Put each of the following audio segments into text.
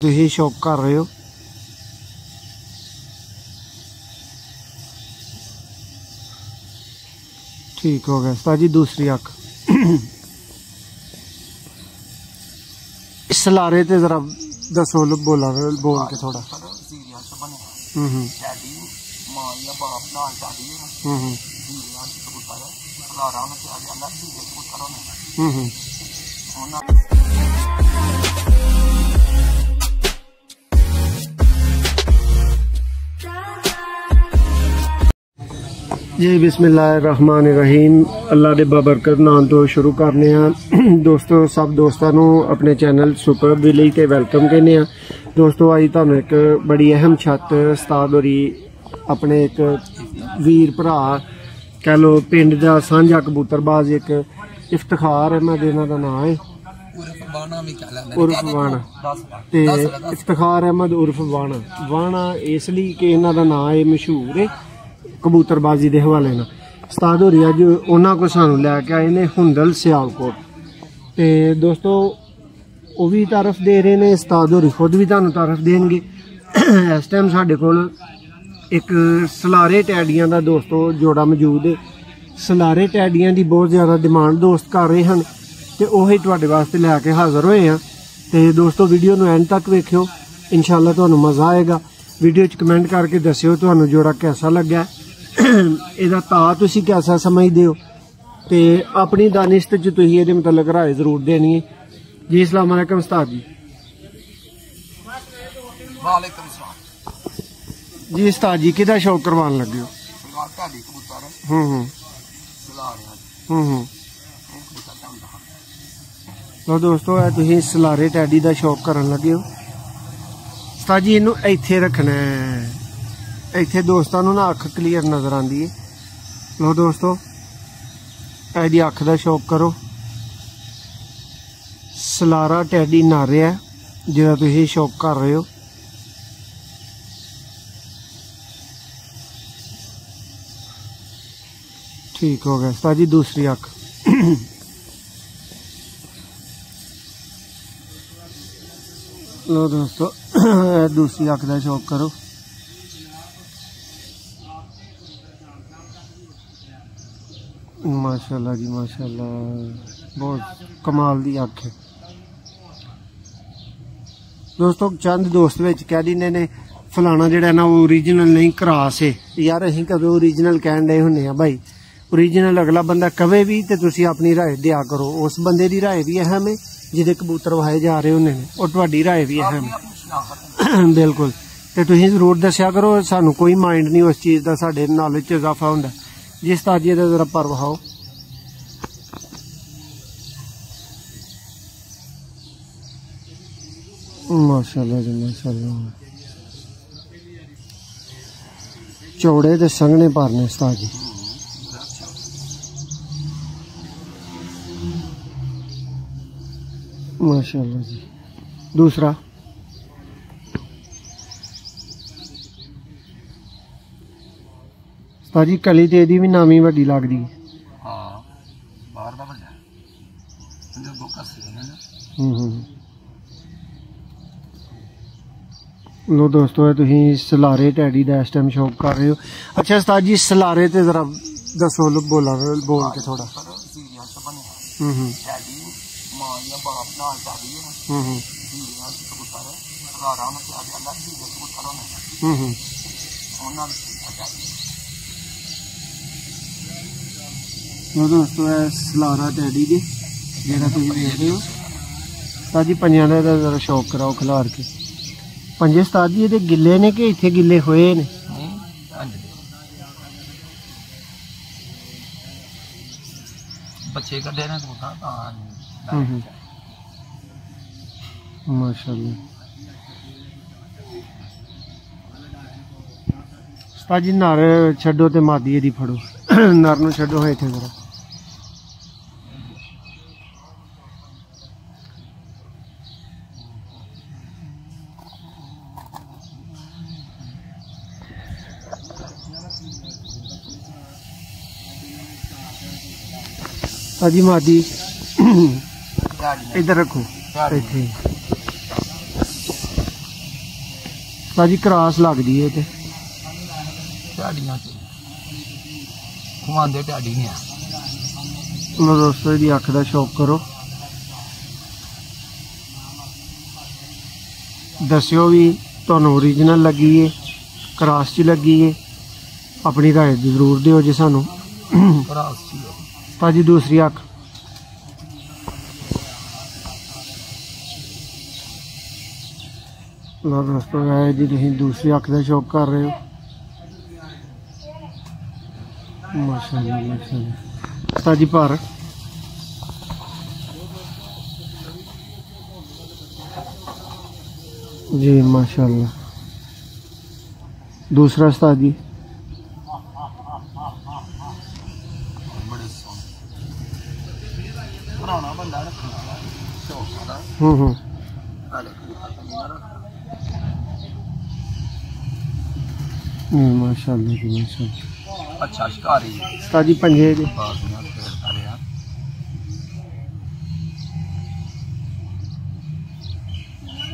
तुही शौक कर रहे हो। ठीक हो गया उस्ताद जी। दूसरी अख इस लारे ते जरा दसो बोला बोल के थोड़ा। जी बिस्मिल्लाहिर्रहमानिर्रहीम। अल्लाह दे बबरकत नाम तो शुरू करने दोस्तों सब दोस्तों को अपने चैनल सुपर विलेज ते वेलकम कहने। दोस्तों अज तुहानू एक बड़ी अहम छत उस्ताद होरी अपने एक वीर भरा कह लो पिंड दा सांझा कबूतरबाज एक इफ्तिखार अहमद इन्हां दा नाम है उर्फ वाणा ते इफ्तिखार अहमद उर्फ वाणा इसलिए कि इन्हां दा नाम है मशहूर है कबूतरबाजी के हवाले ना। उस्ताद होरी अज उन्होंने को सानू लैके आए ने हुंदल सियालकोट। तो दोस्तों वो भी तारफ दे रहे हैं, उस्ताद होरी खुद भी तुहानू तारफ देंगे। इस टाइम साडे कोल एक सलारे टैडियां का दोस्तों जोड़ा मौजूद है। सलारे टैडियां की बहुत ज़्यादा डिमांड दोस्त कर रहे हैं तो वही तुहाडे वास्ते लैके हाज़र होए हैं। तो दोस्तों वीडियो नूं एंड तक वेखियो, इंशाअल्लाह तुहानू मज़ा आएगा। वीडियो च कमेंट करके दस्सियो तुहानू जोड़ा कैसा लग्या, इहदा ता तुसी कैसा समझदे हो ते अपनी दानिश च तुसी इहदे मतलब राय जरूर देनी है जी। अस्सलाम वालेकुम उस्ताद जी। वालेकुम सलाम जी। उस्ताद जी किहदा शौक करवान लगे हो? तो दोस्तों तुसी सलारे टैडी का शौक करन लगे हो। उस्ताद जी इनू इत्थे रखना है, इत्थे दोस्तों ना अख क्लीयर नजर आती है। लो दोस्तों एदी अख का शौक करो। सलारा टैडी नर है जिहदा तुसीं शौक कर रहे हो। ठीक हो गया उस्ताद जी। दूसरी अख लो दोस्तों दूसरी अख का शौक करो। माशाल्लाह जी माशाल्लाह, बहुत कमाल दी अख है। दोस्तों चंद दोस्त विच कह दिंदे ने फलाना जिहड़ा ना वो ओरिजिनल नहीं क्रॉस है। यार असीं कदों ओरिजिनल कहण डे हुंदे आ भाई। ओरिजिनल अगला बंदा कवे भी तो तुसीं अपनी राय दिया करो। उस बंदे दी राय भी अहम है जिहदे कबूतर वाहे जा रहे होंदे ने, और तुहाडी राय भी अहम है। बिल्कुल। तो तुसीं जरूर दस्सिया करो, सानू कोई माइंड नहीं उस चीज़ का, साडे नॉलेज च इजाफा हुंदा। जिस ताजी का जरा पर वहाओ। माशाल्लाह जी माशाल्लाह, चौड़े ते संघने पर ने उस्ताद जी। माशाल्लाह जी। दूसरा जी कली तो यदी भी नामी वड्डी लगदी। लो दोस्तों तुसीं सलारे टैडी का इस टाइम शौक कर रहे हो। अच्छा उस्ताद जी सलारे ते जरा दसो बोला बोल के थोड़ा। तो दोस्तों सलारा टैडी जी जो तुम देख रहे हो। उस्ताद जी पंजा का जरा शौक कराओ खिलार के। पंजे उस्ताद जी ये गिले ने कि इत्थे गिले होए ने? बच्चे कड्ढे ने माशाल्लाह। उस्ताद जी नर छड्डो ते मादी एदी फड़ो। नर नूं छड्डो है इत्थे जरा। जी मादी इधर रखो। भाजी क्रास लगदी है ते ढाडियां च घुमांदे ढाडी ने लो दोस्तों इहदी अख दा शौक करो दस्सिओ भी तुहानूं ओरिजिनल लगी है क्रास च लगी है अपनी राय जरूर दिओ जी सानूं क्रास च भाजी दूसरी अख लो दोस्तों है जी तुसीं दूसरी अख का शौक कर रहे हो माशाअल्लाह माशाअल्लाह ताजी पर जी माशाअल्लाह दूसरा उस्ताद जी माशाअल्लाह जी माशाअल्लाह अच्छा शिकारी ताजी पंजे जी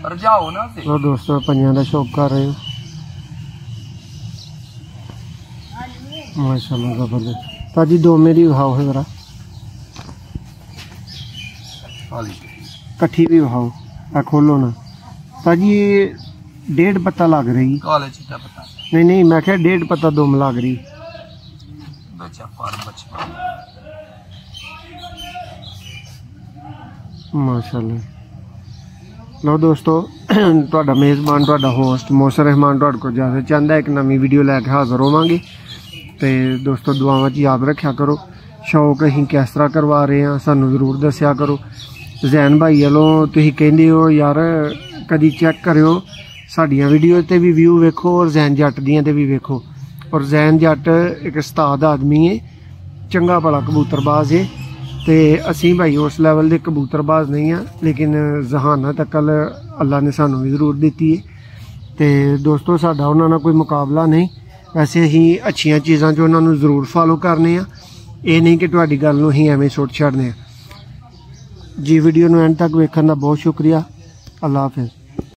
पर जाओ ना तो दोस्तों पंजा का शौक कर रहे हो माशाअल्लाह जबरदस्त ताजी दो मेरी विहाओ है जरा कट्ठी भी विहाओ खोलो ना ताजी ये 1.5 पत्ता लग रही नहीं नहीं मैं क्या 1.5 पत्ता दुम लग रही माशाअल्लाह लो दोस्तों तुहाडा मेज़बान तुहाडा होस्ट मोहसिन रहमान तुहाडे को इजाजत चाहता एक नवी वीडियो लैके हाज़र होवांगे तो दोस्तों दुआवां च याद रखा करो शौक असीं किस तरह करवा रहे हैं सानू जरूर दस्सिया करो जैन भाई वालों तुसीं कहंदे हो यार कदी चैक करियो साडियां वीडियो ते भी व्यू वेखो और जैन जट दियां ते भी वेखो और जैन जट एक उस्ताद आदमी है चंगा भला कबूतरबाज है तो असी भाई उस लैवल के कबूतरबाज नहीं हाँ लेकिन जहानत अकल अल्लाह ने सानू भी जरूर दी है तो दोस्तों साडा उन्हां नाल कोई मुकाबला नहीं वैसे असीं अच्छियां चीज़ां जो उन्हां नूं जरूर फॉलो करने ये नहीं कि तुहाडी गल नूं असीं एवें सुट छड्डने जी वीडियो नूं एंड तक वेखण दा बहुत शुक्रिया अल्लाह हाफिज़।